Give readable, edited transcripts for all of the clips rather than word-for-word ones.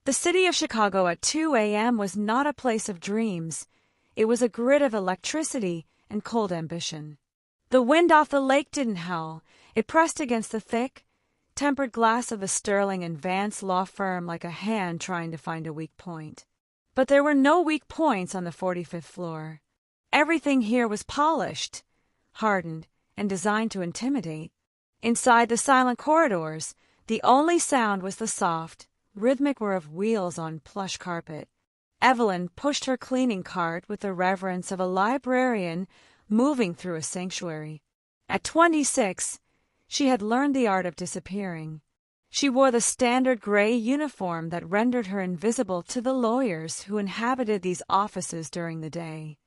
The city of Chicago at 2 a.m. was not a place of dreams. It was a grid of electricity and cold ambition. The wind off the lake didn't howl. It pressed against the thick, tempered glass of the Sterling and Vance law firm like a hand trying to find a weak point. But there were no weak points on the 45th floor. Everything here was polished, hardened, and designed to intimidate. Inside the silent corridors, the only sound was the soft, rhythmic whir of wheels on plush carpet. Evelyn pushed her cleaning cart with the reverence of a librarian moving through a sanctuary. At 26, she had learned the art of disappearing. She wore the standard gray uniform that rendered her invisible to the lawyers who inhabited these offices during the day.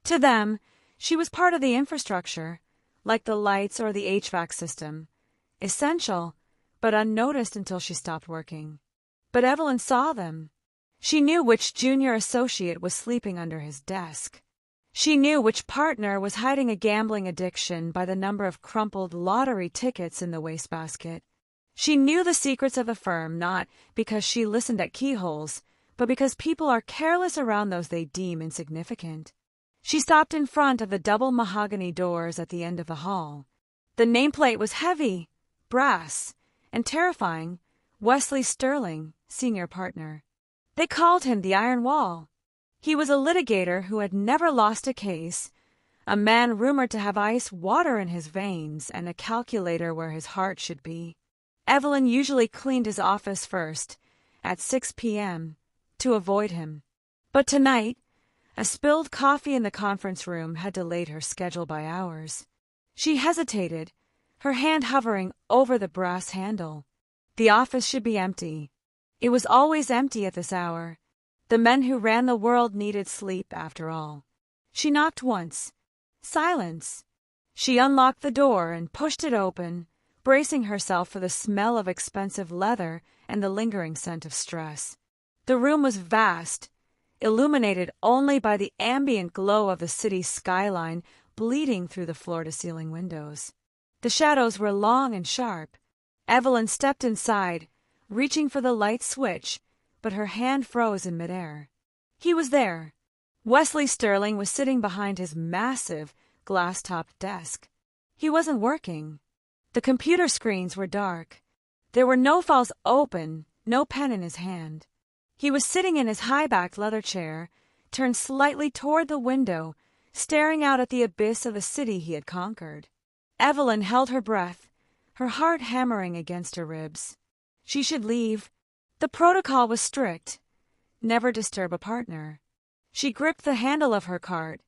To them, she was part of the infrastructure, like the lights or the HVAC system, essential, but unnoticed until she stopped working. But Evelyn saw them. She knew which junior associate was sleeping under his desk. She knew which partner was hiding a gambling addiction by the number of crumpled lottery tickets in the wastebasket. She knew the secrets of the firm not because she listened at keyholes, but because people are careless around those they deem insignificant. She stopped in front of the double mahogany doors at the end of the hall. The nameplate was heavy, brass, and terrifying. Wesley Sterling, senior partner. They called him the Iron Wall. He was a litigator who had never lost a case, a man rumored to have ice water in his veins and a calculator where his heart should be. Evelyn usually cleaned his office first, at 6 p.m., to avoid him. But tonight, a spilled coffee in the conference room had delayed her schedule by hours. She hesitated, her hand hovering over the brass handle. The office should be empty. It was always empty at this hour. The men who ran the world needed sleep, after all. She knocked once. Silence. She unlocked the door and pushed it open, bracing herself for the smell of expensive leather and the lingering scent of stress. The room was vast, illuminated only by the ambient glow of the city's skyline bleeding through the floor-to-ceiling windows. The shadows were long and sharp. Evelyn stepped inside, reaching for the light switch, but her hand froze in midair. He was there. Wesley Sterling was sitting behind his massive, glass-topped desk. He wasn't working. The computer screens were dark. There were no files open, no pen in his hand. He was sitting in his high-backed leather chair, turned slightly toward the window, staring out at the abyss of the city he had conquered. Evelyn held her breath, her heart hammering against her ribs. She should leave. The protocol was strict. Never disturb a partner. She gripped the handle of her cart,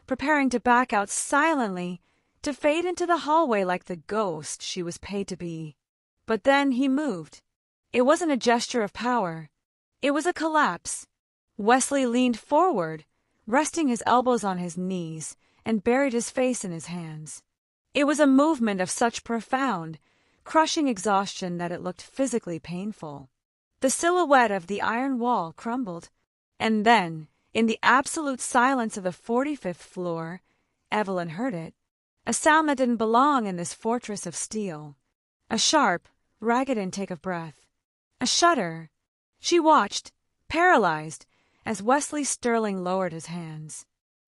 preparing to back out silently, to fade into the hallway like the ghost she was paid to be. But then he moved. It wasn't a gesture of power. It was a collapse. Wesley leaned forward, resting his elbows on his knees, and buried his face in his hands. It was a movement of such profound, crushing exhaustion that it looked physically painful. The silhouette of the iron wall crumbled, and then, in the absolute silence of the 45th floor, Evelyn heard it, a sound that didn't belong in this fortress of steel. A sharp, ragged intake of breath. A shudder. She watched, paralyzed, as Wesley Sterling lowered his hands.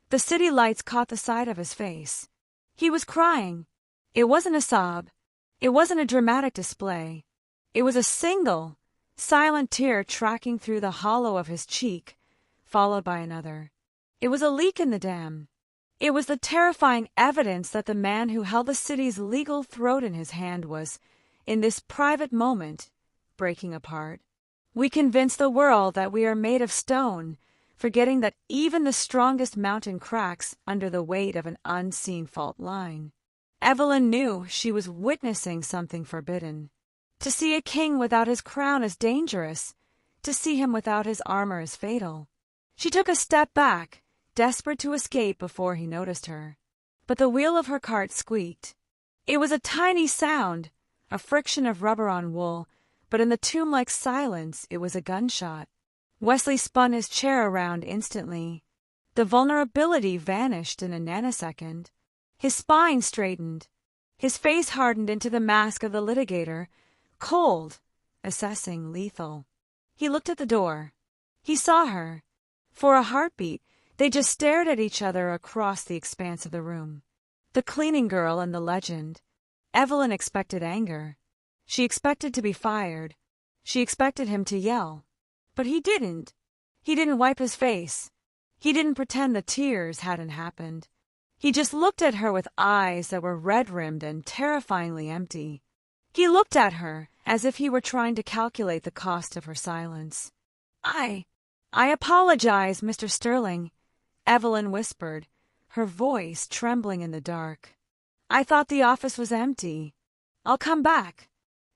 The city lights caught the side of his face. He was crying. It wasn't a sob. It wasn't a dramatic display. It was a single, silent tear tracking through the hollow of his cheek, followed by another. It was a leak in the dam. It was the terrifying evidence that the man who held the city's legal throat in his hand was, in this private moment, breaking apart. We convince the world that we are made of stone, forgetting that even the strongest mountain cracks under the weight of an unseen fault line. Evelyn knew she was witnessing something forbidden. To see a king without his crown is dangerous. To see him without his armor is fatal. She took a step back, desperate to escape before he noticed her. But the wheel of her cart squeaked. It was a tiny sound, a friction of rubber on wool, but in the tomb-like silence it was a gunshot. Wesley spun his chair around instantly. The vulnerability vanished in a nanosecond. His spine straightened. His face hardened into the mask of the litigator, cold, assessing, lethal. He looked at the door. He saw her. For a heartbeat, they just stared at each other across the expanse of the room. The cleaning girl and the legend. Evelyn expected anger. She expected to be fired. She expected him to yell. But he didn't. He didn't wipe his face. He didn't pretend the tears hadn't happened. He just looked at her with eyes that were red-rimmed and terrifyingly empty. He looked at her as if he were trying to calculate the cost of her silence. I apologize, Mr. Sterling," Evelyn whispered, her voice trembling in the dark. "I thought the office was empty. I'll come back."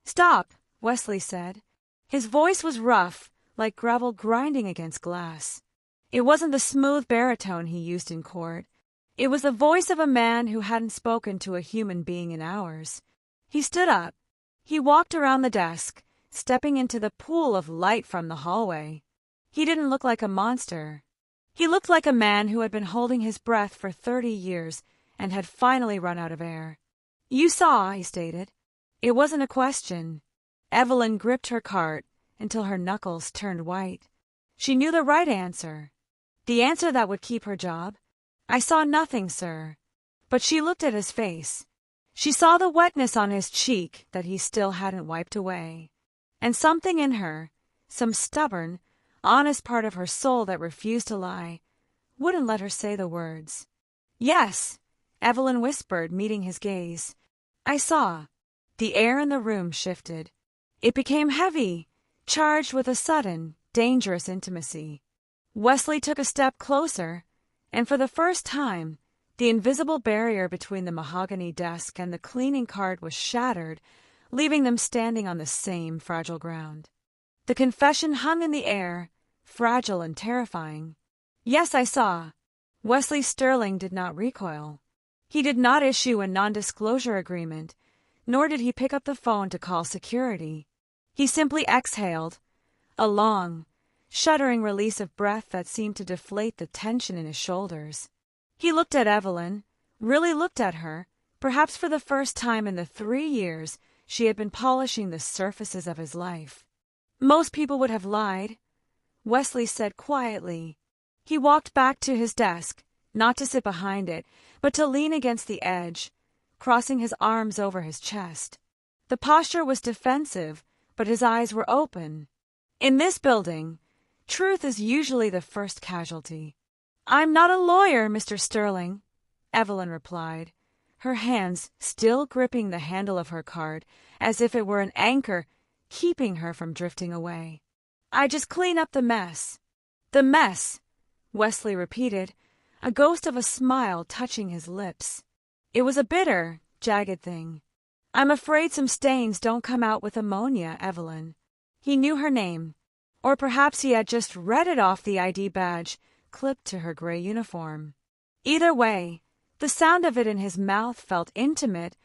"Stop," Wesley said. His voice was rough, like gravel grinding against glass. It wasn't the smooth baritone he used in court. It was the voice of a man who hadn't spoken to a human being in hours. He stood up. He walked around the desk, stepping into the pool of light from the hallway. He didn't look like a monster. He looked like a man who had been holding his breath for 30 years and had finally run out of air. "You saw," he stated. It wasn't a question. Evelyn gripped her cart until her knuckles turned white. She knew the right answer. The answer that would keep her job. "I saw nothing, sir." But she looked at his face. She saw the wetness on his cheek that he still hadn't wiped away. And something in her, some stubborn, honest part of her soul that refused to lie, wouldn't let her say the words. "Yes," Evelyn whispered, meeting his gaze. "I saw." The air in the room shifted. It became heavy, charged with a sudden, dangerous intimacy. Wesley took a step closer, and for the first time, the invisible barrier between the mahogany desk and the cleaning cart was shattered, leaving them standing on the same fragile ground. The confession hung in the air, fragile and terrifying. "Yes, I saw." Wesley Sterling did not recoil. He did not issue a non-disclosure agreement, nor did he pick up the phone to call security. He simply exhaled, a long, shuddering release of breath that seemed to deflate the tension in his shoulders. He looked at Evelyn, really looked at her, perhaps for the first time in the 3 years she had been polishing the surfaces of his life. "Most people would have lied," Wesley said quietly. He walked back to his desk, not to sit behind it, but to lean against the edge, crossing his arms over his chest. The posture was defensive, but his eyes were open. In this building, truth is usually the first casualty. "I'm not a lawyer, Mr. Sterling," Evelyn replied, her hands still gripping the handle of her cart as if it were an anchor keeping her from drifting away. "I just clean up the mess." "The mess," Wesley repeated, a ghost of a smile touching his lips. It was a bitter, jagged thing. "I'm afraid some stains don't come out with ammonia, Evelyn." He knew her name, or perhaps he had just read it off the ID badge clipped to her gray uniform. Either way, the sound of it in his mouth felt intimate,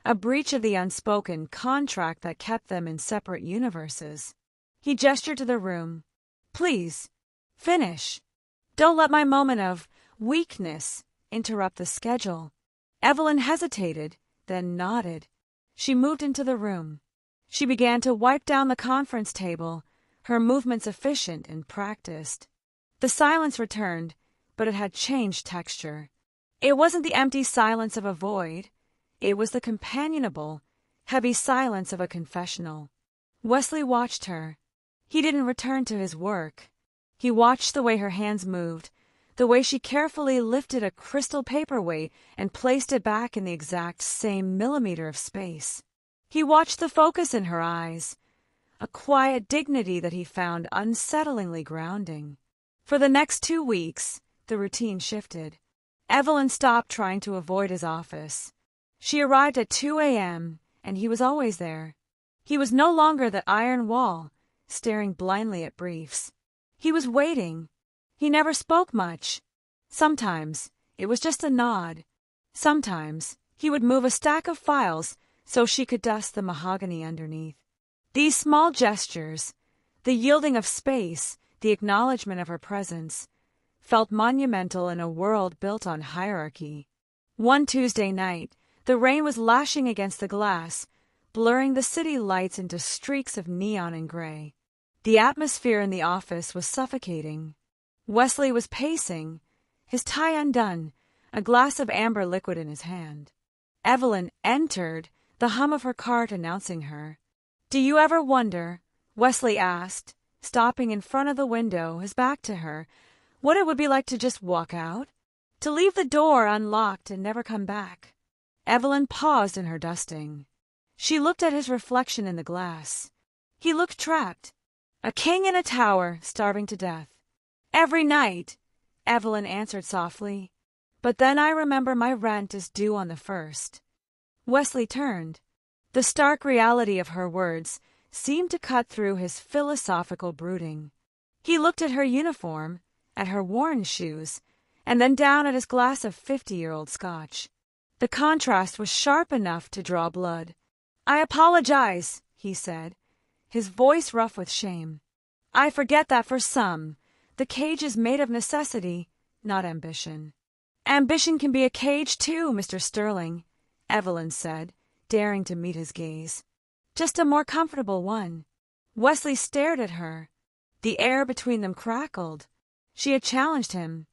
a breach of the unspoken contract that kept them in separate universes. He gestured to the room. "Please, finish. Don't let my moment of weakness interrupt the schedule." Evelyn hesitated, then nodded. She moved into the room. She began to wipe down the conference table, her movements efficient and practiced. The silence returned, but it had changed texture. It wasn't the empty silence of a void. It was the companionable, heavy silence of a confessional. Wesley watched her. He didn't return to his work. He watched the way her hands moved, the way she carefully lifted a crystal paperweight and placed it back in the exact same millimeter of space. He watched the focus in her eyes, a quiet dignity that he found unsettlingly grounding. For the next 2 weeks, the routine shifted. Evelyn stopped trying to avoid his office. She arrived at 2 a.m., and he was always there. He was no longer the iron wall, staring blindly at briefs. He was waiting. He never spoke much. Sometimes it was just a nod. Sometimes he would move a stack of files so she could dust the mahogany underneath. These small gestures, the yielding of space, the acknowledgement of her presence, felt monumental in a world built on hierarchy. One Tuesday night, the rain was lashing against the glass, blurring the city lights into streaks of neon and gray. The atmosphere in the office was suffocating. Wesley was pacing, his tie undone, a glass of amber liquid in his hand. Evelyn entered, the hum of her cart announcing her. "Do you ever wonder," Wesley asked, stopping in front of the window, his back to her, "what it would be like to just walk out? To leave the door unlocked and never come back?" Evelyn paused in her dusting. She looked at his reflection in the glass. He looked trapped, a king in a tower, starving to death. "Every night," Evelyn answered softly. "But then I remember my rent is due on the 1st. Wesley turned. The stark reality of her words seemed to cut through his philosophical brooding. He looked at her uniform, at her worn shoes, and then down at his glass of 50-year-old scotch. The contrast was sharp enough to draw blood. "I apologize," he said, his voice rough with shame. "I forget that for some, the cage is made of necessity, not ambition." "Ambition can be a cage too, Mr. Sterling," Evelyn said, daring to meet his gaze. "Just a more comfortable one." Wesley stared at her. The air between them crackled. She had challenged him.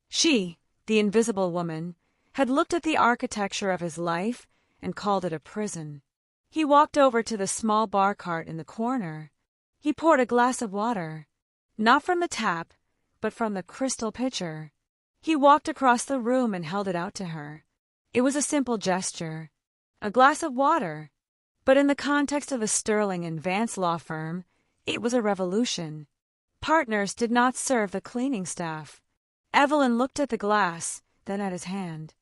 She, the invisible woman, had looked at the architecture of his life and called it a prison. He walked over to the small bar cart in the corner. He poured a glass of water, not from the tap, but from the crystal pitcher. He walked across the room and held it out to her. It was a simple gesture, a glass of water, but in the context of the Sterling and Vance law firm, it was a revolution. Partners did not serve the cleaning staff. Evelyn looked at the glass, then at his hand.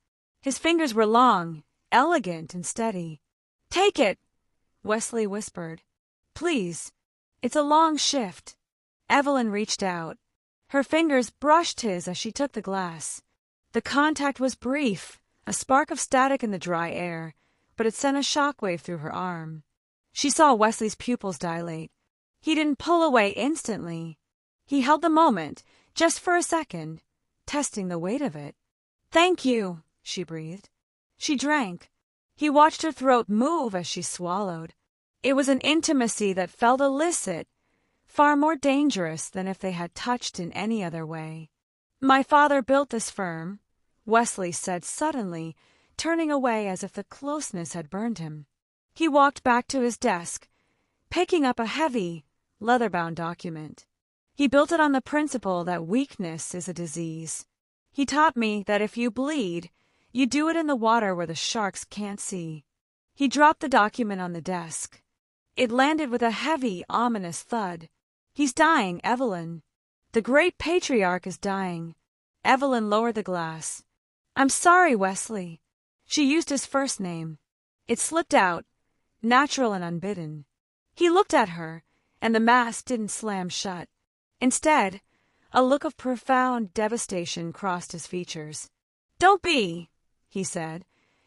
His fingers were long, elegant, and steady. "Take it," Wesley whispered. "Please. It's a long shift." Evelyn reached out. Her fingers brushed his as she took the glass. The contact was brief, a spark of static in the dry air, but it sent a shockwave through her arm. She saw Wesley's pupils dilate. He didn't pull away instantly. He held the moment, just for a second, testing the weight of it. "Thank you," she breathed. She drank. He watched her throat move as she swallowed. It was an intimacy that felt illicit, far more dangerous than if they had touched in any other way. "My father built this firm," Wesley said suddenly, turning away as if the closeness had burned him. He walked back to his desk, picking up a heavy, leather-bound document. "He built it on the principle that weakness is a disease. He taught me that if you bleed, you do it in the water where the sharks can't see." He dropped the document on the desk. It landed with a heavy, ominous thud. "He's dying, Evelyn. The great patriarch is dying." Evelyn lowered the glass. "I'm sorry, Wesley." She used his first name. It slipped out, natural and unbidden. He looked at her, and the mask didn't slam shut. Instead, a look of profound devastation crossed his features. "Don't be," he said,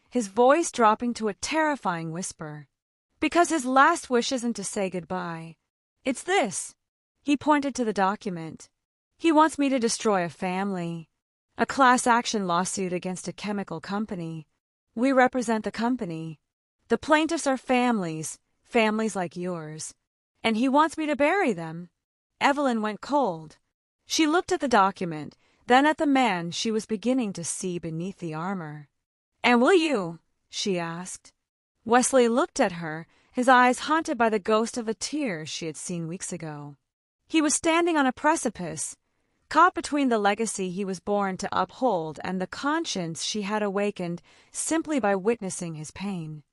his voice dropping to a terrifying whisper. "Because his last wish isn't to say goodbye. It's this." He pointed to the document. "He wants me to destroy a family. A class action lawsuit against a chemical company. We represent the company. The plaintiffs are families, families like yours. And he wants me to bury them." Evelyn went cold. She looked at the document, then at the man she was beginning to see beneath the armor. "And will you?" she asked. Wesley looked at her, his eyes haunted by the ghost of the tears she had seen weeks ago. He was standing on a precipice, caught between the legacy he was born to uphold and the conscience she had awakened simply by witnessing his pain.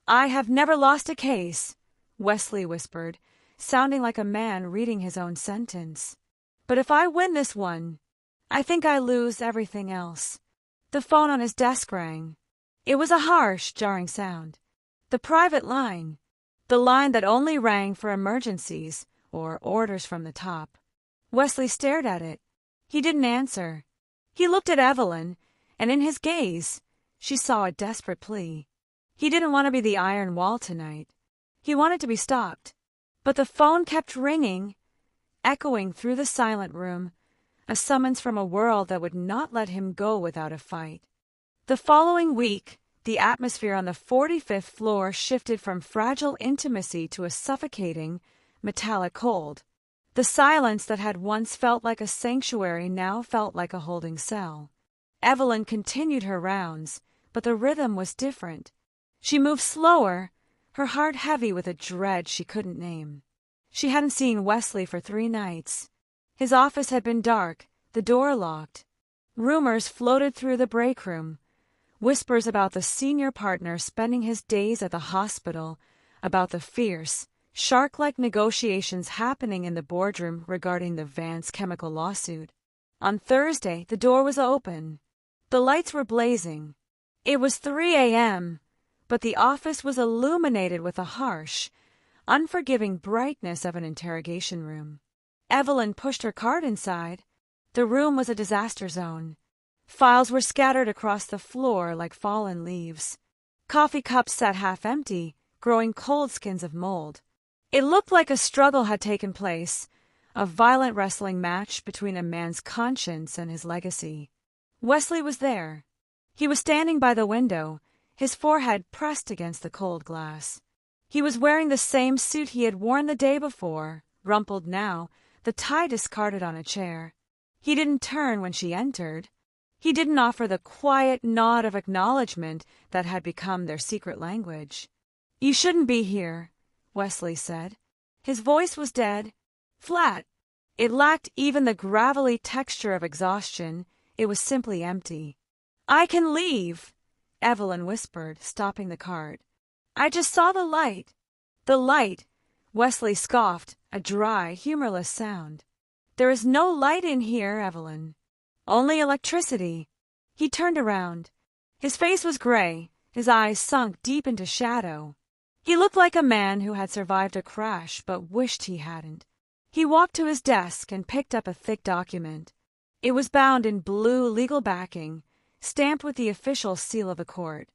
"I have never lost a case," Wesley whispered, sounding like a man reading his own sentence. "But if I win this one, I think I lose everything else." The phone on his desk rang. It was a harsh, jarring sound. The private line. The line that only rang for emergencies or orders from the top. Wesley stared at it. He didn't answer. He looked at Evelyn, and in his gaze, she saw a desperate plea. He didn't want to be the iron wall tonight. He wanted to be stopped. But the phone kept ringing, echoing through the silent room, a summons from a world that would not let him go without a fight. The following week, the atmosphere on the 45th floor shifted from fragile intimacy to a suffocating, metallic cold. The silence that had once felt like a sanctuary now felt like a holding cell. Evelyn continued her rounds, but the rhythm was different. She moved slower, her heart heavy with a dread she couldn't name. She hadn't seen Wesley for 3 nights. His office had been dark, the door locked. Rumors floated through the break room. Whispers about the senior partner spending his days at the hospital, about the fierce, shark-like negotiations happening in the boardroom regarding the Vance chemical lawsuit. On Thursday, the door was open. The lights were blazing. It was 3 a.m., but the office was illuminated with the harsh, unforgiving brightness of an interrogation room. Evelyn pushed her cart inside. The room was a disaster zone. Files were scattered across the floor like fallen leaves. Coffee cups sat half empty, growing cold skins of mold. It looked like a struggle had taken place, a violent wrestling match between a man's conscience and his legacy. Wesley was there. He was standing by the window, his forehead pressed against the cold glass. He was wearing the same suit he had worn the day before, rumpled now, the tie discarded on a chair. He didn't turn when she entered. He didn't offer the quiet nod of acknowledgement that had become their secret language. "You shouldn't be here," Wesley said. His voice was dead, flat. It lacked even the gravelly texture of exhaustion. It was simply empty. "I can leave," Evelyn whispered, stopping the cart. "I just saw the light." "The light," Wesley scoffed, a dry, humorless sound. "There is no light in here, Evelyn. Only electricity." He turned around. His face was gray, his eyes sunk deep into shadow. He looked like a man who had survived a crash but wished he hadn't. He walked to his desk and picked up a thick document. It was bound in blue legal backing, stamped with the official seal of the court.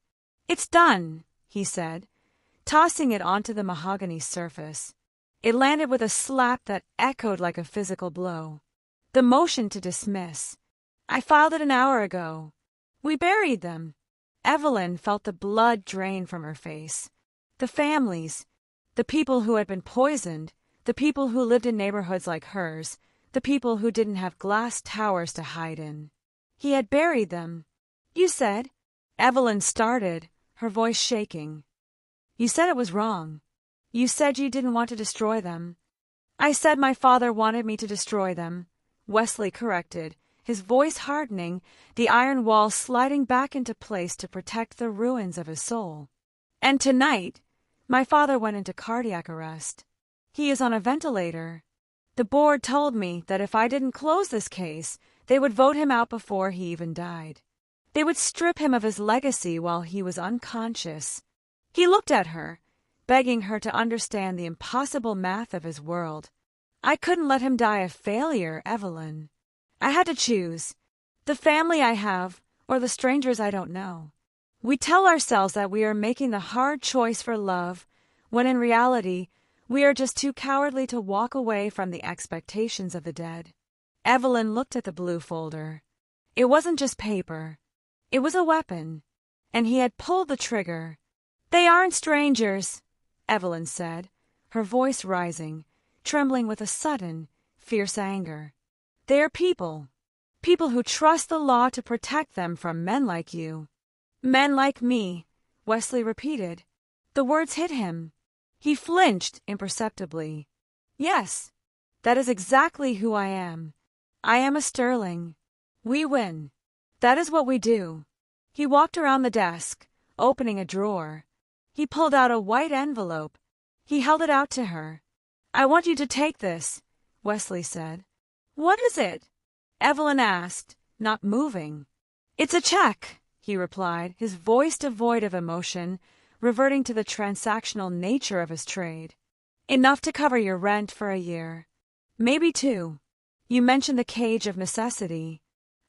"It's done," he said, tossing it onto the mahogany surface. It landed with a slap that echoed like a physical blow. "The motion to dismiss. I filed it an hour ago. We buried them." Evelyn felt the blood drain from her face. The families, the people who had been poisoned, the people who lived in neighborhoods like hers, the people who didn't have glass towers to hide in. He had buried them. "You said," Evelyn started, her voice shaking. "You said it was wrong. You said you didn't want to destroy them." "I said my father wanted me to destroy them," Wesley corrected, his voice hardening, the iron wall sliding back into place to protect the ruins of his soul. "And tonight, my father went into cardiac arrest. He is on a ventilator. The board told me that if I didn't close this case, they would vote him out before he even died. They would strip him of his legacy while he was unconscious." He looked at her, begging her to understand the impossible math of his world. "I couldn't let him die a failure, Evelyn. I had to choose. The family I have, or the strangers I don't know. We tell ourselves that we are making the hard choice for love, when in reality, we are just too cowardly to walk away from the expectations of the dead." Evelyn looked at the blue folder. It wasn't just paper. It was a weapon, and he had pulled the trigger. "They aren't strangers," Evelyn said, her voice rising, trembling with a sudden, fierce anger. "They are people. People who trust the law to protect them from men like you." "Men like me," Wesley repeated. The words hit him. He flinched imperceptibly. "Yes, that is exactly who I am. I am a Sterling. We win. That is what we do." He walked around the desk, opening a drawer. He pulled out a white envelope. He held it out to her. "I want you to take this," Wesley said. "What is it?" Evelyn asked, not moving. "It's a check," he replied, his voice devoid of emotion, reverting to the transactional nature of his trade. "Enough to cover your rent for a year. Maybe 2. You mentioned the cage of necessity.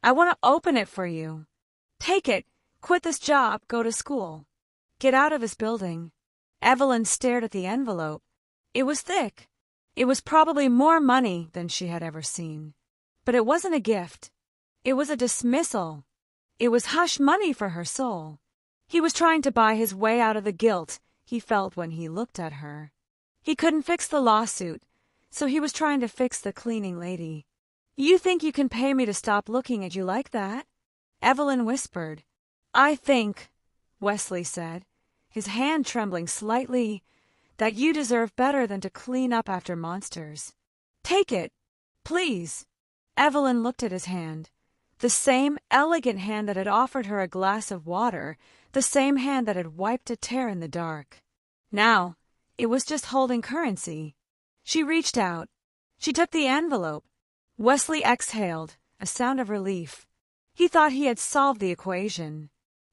I want to open it for you. Take it, quit this job, go to school. Get out of this building." Evelyn stared at the envelope. It was thick. It was probably more money than she had ever seen. But it wasn't a gift. It was a dismissal. It was hush money for her soul. He was trying to buy his way out of the guilt he felt when he looked at her. He couldn't fix the lawsuit. So he was trying to fix the cleaning lady. You think you can pay me to stop looking at you like that? Evelyn whispered. I think, Wesley said, his hand trembling slightly, that you deserve better than to clean up after monsters. Take it, please. Evelyn looked at his hand. The same elegant hand that had offered her a glass of water, the same hand that had wiped a tear in the dark. Now, it was just holding currency. She reached out. She took the envelope. Wesley exhaled, a sound of relief. He thought he had solved the equation.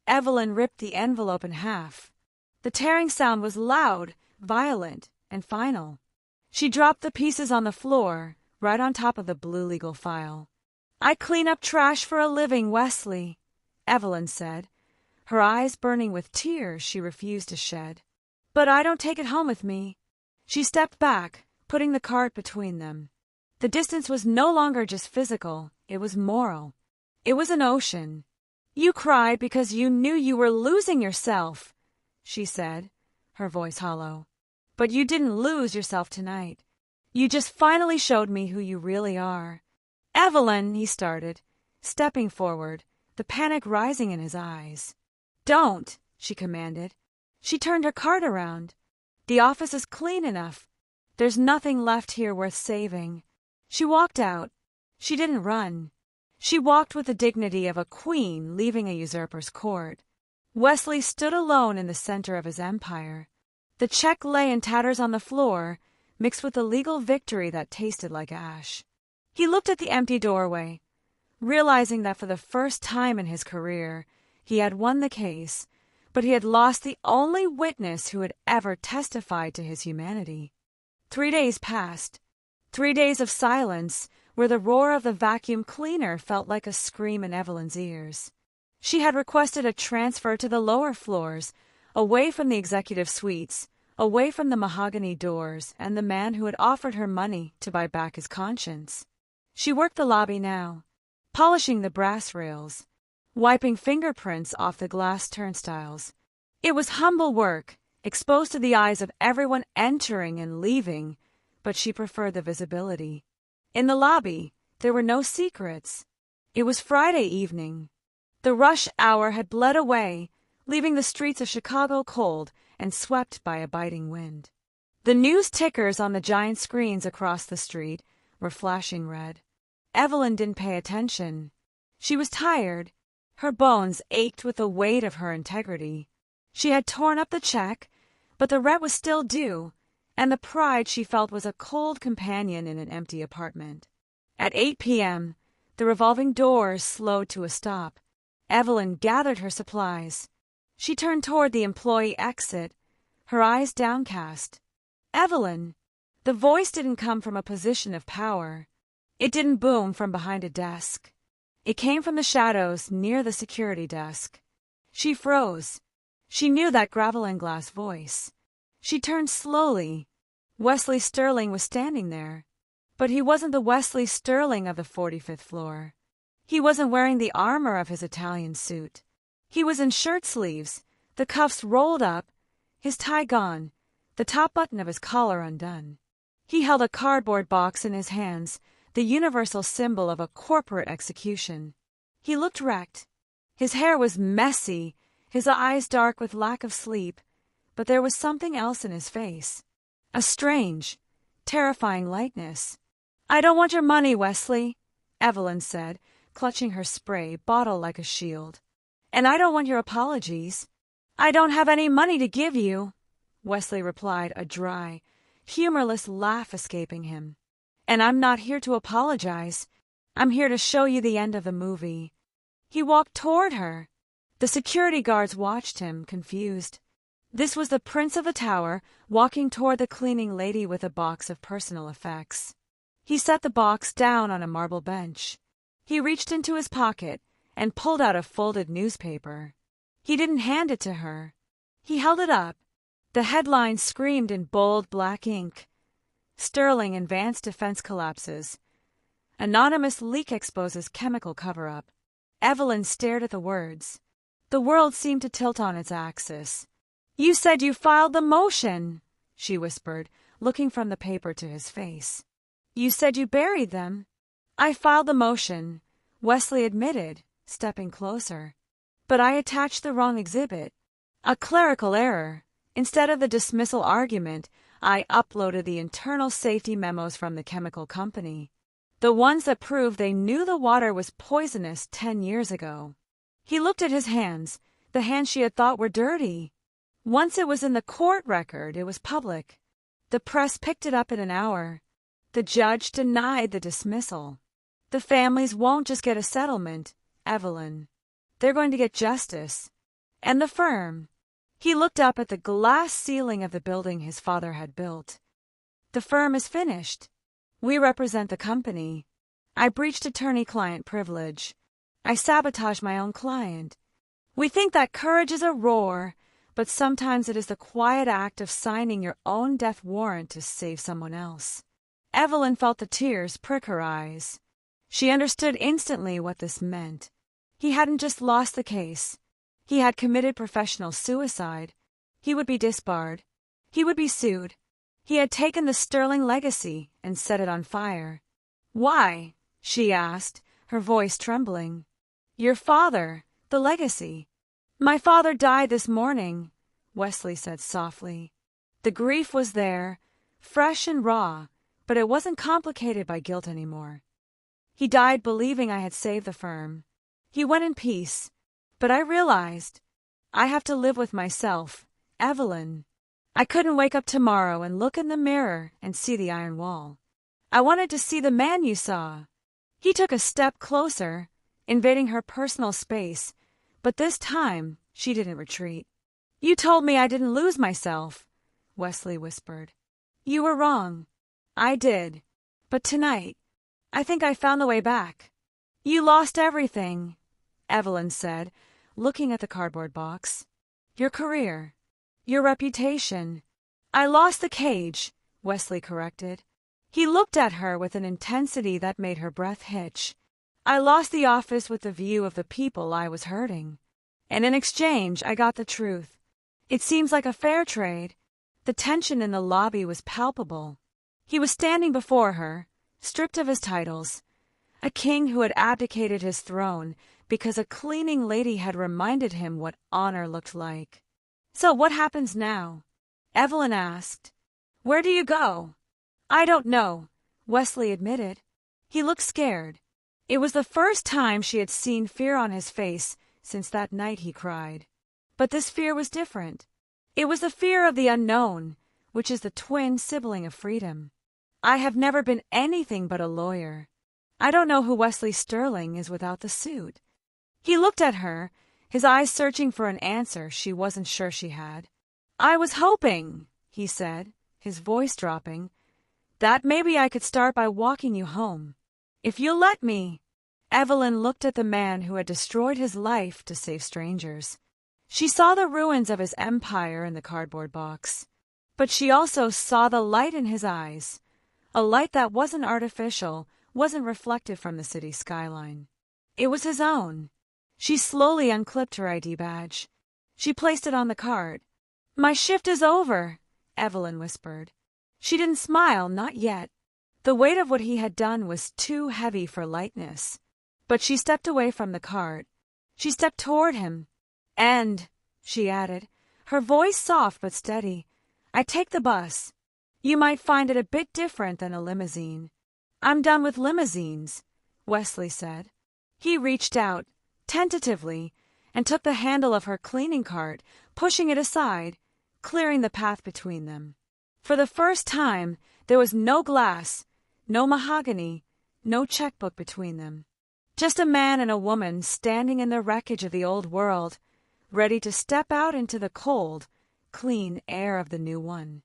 Evelyn ripped the envelope in half. The tearing sound was loud, violent, and final. She dropped the pieces on the floor, right on top of the blue legal file. I clean up trash for a living, Wesley, Evelyn said, her eyes burning with tears she refused to shed. But I don't take it home with me. She stepped back, putting the cart between them. The distance was no longer just physical, it was moral. It was an ocean. You cried because you knew you were losing yourself, she said, her voice hollow. But you didn't lose yourself tonight. You just finally showed me who you really are. Evelyn, he started, stepping forward, the panic rising in his eyes. Don't, she commanded. She turned her cart around. The office is clean enough. There's nothing left here worth saving. She walked out. She didn't run. She walked with the dignity of a queen leaving a usurper's court. Wesley stood alone in the center of his empire. The check lay in tatters on the floor, mixed with a legal victory that tasted like ash. He looked at the empty doorway, realizing that for the first time in his career, he had won the case, but he had lost the only witness who had ever testified to his humanity. 3 days passed. 3 days of silence, where the roar of the vacuum cleaner felt like a scream in Evelyn's ears. She had requested a transfer to the lower floors, away from the executive suites, away from the mahogany doors and the man who had offered her money to buy back his conscience. She worked the lobby now, polishing the brass rails, wiping fingerprints off the glass turnstiles. It was humble work, exposed to the eyes of everyone entering and leaving, but she preferred the visibility. In the lobby, there were no secrets. It was Friday evening. The rush hour had bled away, leaving the streets of Chicago cold and swept by a biting wind. The news tickers on the giant screens across the street were flashing red. Evelyn didn't pay attention. She was tired. Her bones ached with the weight of her integrity. She had torn up the check, but the rent was still due, and the pride she felt was a cold companion in an empty apartment. At 8 p.m., the revolving doors slowed to a stop. Evelyn gathered her supplies. She turned toward the employee exit, her eyes downcast. Evelyn! The voice didn't come from a position of power. It didn't boom from behind a desk. It came from the shadows near the security desk. She froze. She knew that gravel and glass voice. She turned slowly. Wesley Sterling was standing there. But he wasn't the Wesley Sterling of the 45th floor. He wasn't wearing the armor of his Italian suit. He was in shirt sleeves, the cuffs rolled up, his tie gone, the top button of his collar undone. He held a cardboard box in his hands, the universal symbol of a corporate execution. He looked wrecked. His hair was messy, his eyes dark with lack of sleep, but there was something else in his face. A strange, terrifying lightness. I don't want your money, Wesley, Evelyn said, clutching her spray bottle like a shield. And I don't want your apologies. I don't have any money to give you, Wesley replied, a dry, humorless laugh escaping him. And I'm not here to apologize. I'm here to show you the end of the movie. He walked toward her. The security guards watched him, confused. This was the prince of the tower, walking toward the cleaning lady with a box of personal effects. He set the box down on a marble bench. He reached into his pocket and pulled out a folded newspaper. He didn't hand it to her. He held it up. The headline screamed in bold black ink. Sterling and Vance defense collapses. Anonymous leak exposes chemical cover-up. Evelyn stared at the words. The world seemed to tilt on its axis. You said you filed the motion, she whispered, looking from the paper to his face. You said you buried them. I filed the motion, Wesley admitted, stepping closer. But I attached the wrong exhibit. A clerical error. Instead of the dismissal argument, I uploaded the internal safety memos from the chemical company. The ones that proved they knew the water was poisonous 10 years ago. He looked at his hands, the hands she had thought were dirty. Once it was in the court record, it was public. The press picked it up in an hour. The judge denied the dismissal. The families won't just get a settlement, Evelyn. They're going to get justice. And the firm. He looked up at the glass ceiling of the building his father had built. The firm is finished. We represent the company. I breached attorney-client privilege. I sabotaged my own client. We think that courage is a roar, but sometimes it is the quiet act of signing your own death warrant to save someone else. Evelyn felt the tears prick her eyes. She understood instantly what this meant. He hadn't just lost the case. He had committed professional suicide. He would be disbarred. He would be sued. He had taken the Sterling legacy and set it on fire. Why? She asked, her voice trembling. Your father, the legacy. My father died this morning, Wesley said softly. The grief was there, fresh and raw, but it wasn't complicated by guilt anymore. He died believing I had saved the firm. He went in peace, but I realized I have to live with myself, Evelyn. I couldn't wake up tomorrow and look in the mirror and see the iron wall. I wanted to see the man you saw. He took a step closer, invading her personal space, but this time she didn't retreat. You told me I didn't lose myself, Wesley whispered. You were wrong. I did. But tonight, I think I found the way back. You lost everything, Evelyn said, looking at the cardboard box. Your career. Your reputation. I lost the cage, Wesley corrected. He looked at her with an intensity that made her breath hitch. I lost the office with the view of the people I was hurting. And in exchange, I got the truth. It seems like a fair trade. The tension in the lobby was palpable. He was standing before her, stripped of his titles, a king who had abdicated his throne because a cleaning lady had reminded him what honor looked like. So what happens now? Evelyn asked. Where do you go? I don't know, Wesley admitted. He looked scared. It was the first time she had seen fear on his face since that night he cried. But this fear was different. It was the fear of the unknown, which is the twin sibling of freedom. I have never been anything but a lawyer. I don't know who Wesley Sterling is without the suit. He looked at her, his eyes searching for an answer she wasn't sure she had. I was hoping, he said, his voice dropping, that maybe I could start by walking you home. If you'll let me. Evelyn looked at the man who had destroyed his life to save strangers. She saw the ruins of his empire in the cardboard box. But she also saw the light in his eyes, a light that wasn't artificial, wasn't reflected from the city skyline. It was his own. She slowly unclipped her ID badge. She placed it on the card. My shift is over, Evelyn whispered. She didn't smile, not yet. The weight of what he had done was too heavy for lightness. But she stepped away from the cart. She stepped toward him. And, she added, her voice soft but steady, I take the bus. You might find it a bit different than a limousine. I'm done with limousines, Wesley said. He reached out, tentatively, and took the handle of her cleaning cart, pushing it aside, clearing the path between them. For the first time, there was no glass, no mahogany, no checkbook between them. Just a man and a woman standing in the wreckage of the old world, ready to step out into the cold, clean air of the new one.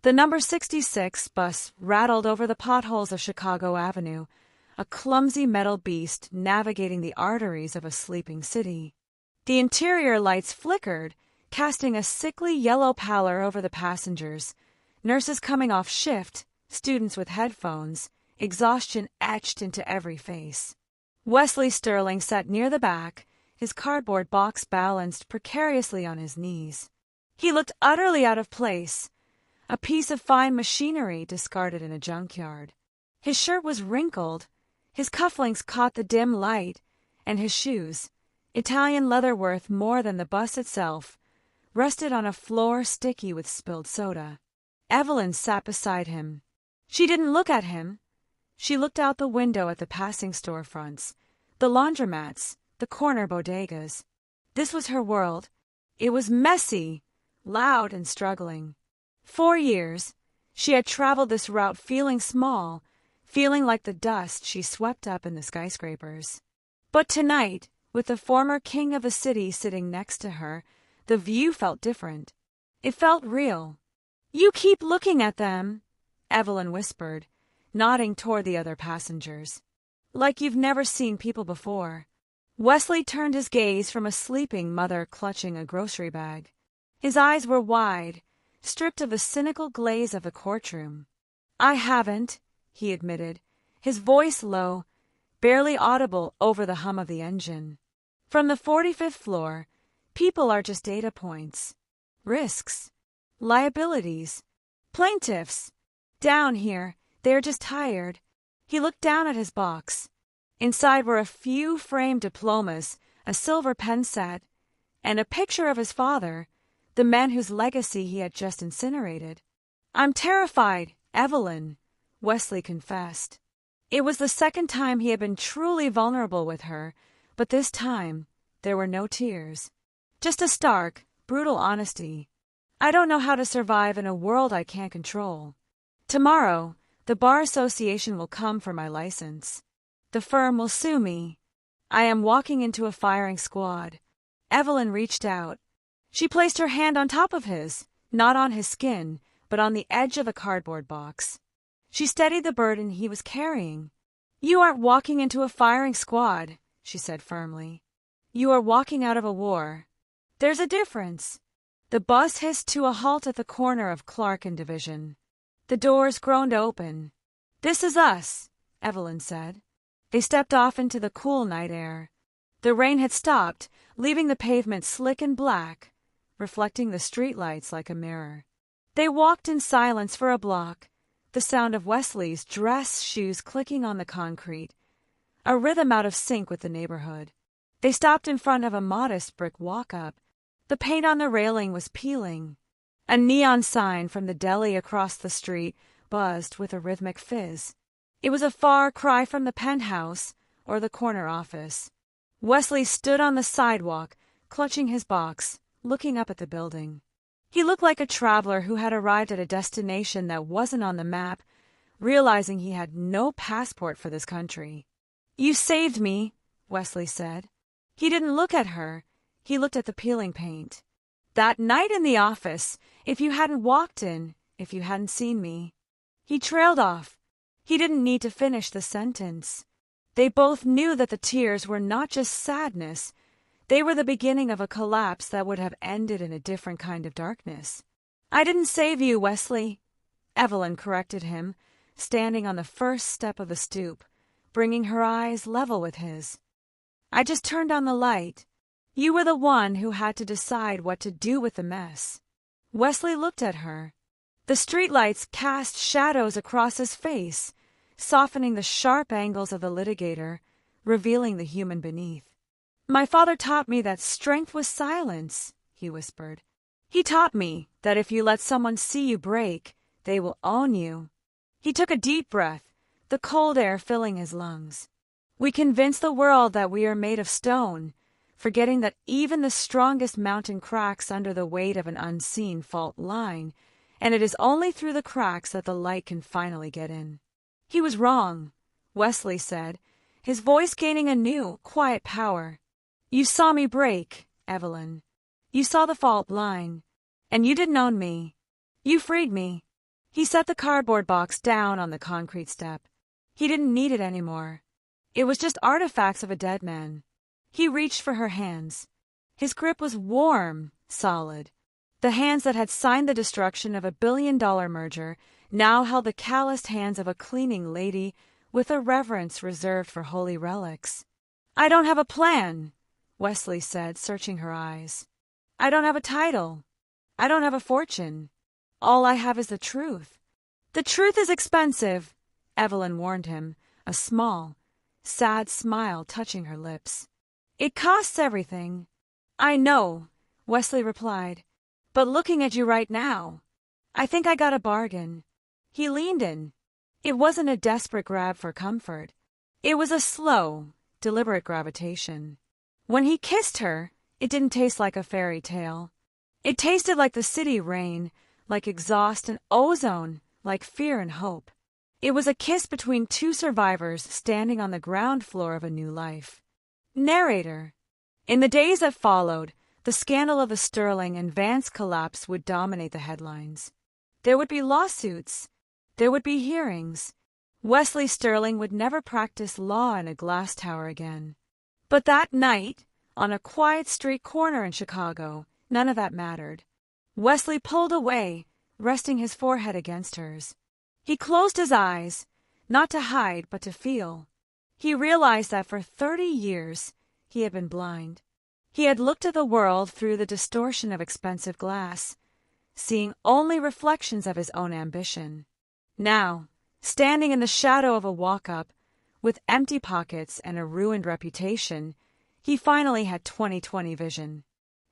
The number 66 bus rattled over the potholes of Chicago Avenue, a clumsy metal beast navigating the arteries of a sleeping city. The interior lights flickered, casting a sickly yellow pallor over the passengers, nurses coming off shift, students with headphones, exhaustion etched into every face. Wesley Sterling sat near the back, his cardboard box balanced precariously on his knees. He looked utterly out of place, a piece of fine machinery discarded in a junkyard. His shirt was wrinkled, his cufflinks caught the dim light, and his shoes, Italian leather worth more than the bus itself, rested on a floor sticky with spilled soda. Evelyn sat beside him. She didn't look at him. She looked out the window at the passing storefronts, the laundromats, the corner bodegas. This was her world. It was messy, loud, and struggling. 4 years, she had traveled this route feeling small, feeling like the dust she swept up in the skyscrapers. But tonight, with the former king of the city sitting next to her, the view felt different. It felt real. "You keep looking at them," Evelyn whispered, nodding toward the other passengers. "Like you've never seen people before." Wesley turned his gaze from a sleeping mother clutching a grocery bag. His eyes were wide, stripped of the cynical glaze of the courtroom. "I haven't," he admitted, his voice low, barely audible over the hum of the engine. "From the 45th floor, people are just data points. Risks. Liabilities. Plaintiffs. Down here, they are just tired." He looked down at his box. Inside were a few framed diplomas, a silver pen set, and a picture of his father, the man whose legacy he had just incinerated. "I'm terrified, Evelyn," Wesley confessed. It was the second time he had been truly vulnerable with her, but this time there were no tears. Just a stark, brutal honesty. "I don't know how to survive in a world I can't control. Tomorrow, the Bar Association will come for my license. The firm will sue me. I am walking into a firing squad." Evelyn reached out. She placed her hand on top of his, not on his skin, but on the edge of the cardboard box. She steadied the burden he was carrying. "You aren't walking into a firing squad," she said firmly. "You are walking out of a war. There's a difference." The bus hissed to a halt at the corner of Clark and Division. The doors groaned open. "This is us," Evelyn said. They stepped off into the cool night air. The rain had stopped, leaving the pavement slick and black, reflecting the streetlights like a mirror. They walked in silence for a block, the sound of Wesley's dress shoes clicking on the concrete, a rhythm out of sync with the neighborhood. They stopped in front of a modest brick walk-up. The paint on the railing was peeling. A neon sign from the deli across the street buzzed with a rhythmic fizz. It was a far cry from the penthouse or the corner office. Wesley stood on the sidewalk, clutching his box, looking up at the building. He looked like a traveler who had arrived at a destination that wasn't on the map, realizing he had no passport for this country. "You saved me," Wesley said. He didn't look at her. He looked at the peeling paint. "That night in the office, if you hadn't walked in, if you hadn't seen me." He trailed off. He didn't need to finish the sentence. They both knew that the tears were not just sadness. They were the beginning of a collapse that would have ended in a different kind of darkness. "I didn't save you, Wesley," Evelyn corrected him, standing on the first step of the stoop, bringing her eyes level with his. "I just turned on the light. You were the one who had to decide what to do with the mess." Wesley looked at her. The streetlights cast shadows across his face, softening the sharp angles of the litigator, revealing the human beneath. "My father taught me that strength was silence," he whispered. "He taught me that if you let someone see you break, they will own you." He took a deep breath, the cold air filling his lungs. "We convince the world that we are made of stone, forgetting that even the strongest mountain cracks under the weight of an unseen fault line, and it is only through the cracks that the light can finally get in." "He was wrong," Wesley said, his voice gaining a new, quiet power. "You saw me break, Evelyn. You saw the fault line, and you didn't own me. You freed me." He set the cardboard box down on the concrete step. He didn't need it anymore. It was just artifacts of a dead man. He reached for her hands. His grip was warm, solid. The hands that had signed the destruction of a billion-dollar merger now held the calloused hands of a cleaning lady with a reverence reserved for holy relics. "I don't have a plan," Wesley said, searching her eyes. "I don't have a title. I don't have a fortune. All I have is the truth." "The truth is expensive," Evelyn warned him, a small, sad smile touching her lips. It costs everything. I know, Wesley replied. But looking at you right now, I think I got a bargain. He leaned in. It wasn't a desperate grab for comfort. It was a slow, deliberate gravitation. When he kissed her, it didn't taste like a fairy tale. It tasted like the city rain, like exhaust and ozone, like fear and hope. It was a kiss between two survivors standing on the ground floor of a new life. Narrator. In the days that followed, the scandal of the Sterling and Vance collapse would dominate the headlines. There would be lawsuits. There would be hearings. Wesley Sterling would never practice law in a glass tower again. But that night, on a quiet street corner in Chicago, none of that mattered. Wesley pulled away, resting his forehead against hers. He closed his eyes, not to hide but to feel. He realized that for 30 years he had been blind. He had looked at the world through the distortion of expensive glass, seeing only reflections of his own ambition. Now, standing in the shadow of a walk-up, with empty pockets and a ruined reputation, he finally had 20/20 vision.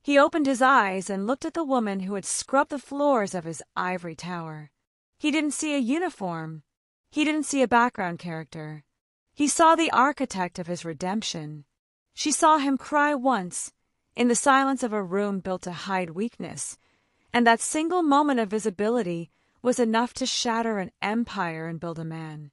He opened his eyes and looked at the woman who had scrubbed the floors of his ivory tower. He didn't see a uniform. He didn't see a background character. He saw the architect of his redemption. She saw him cry once, in the silence of a room built to hide weakness, and that single moment of visibility was enough to shatter an empire and build a man.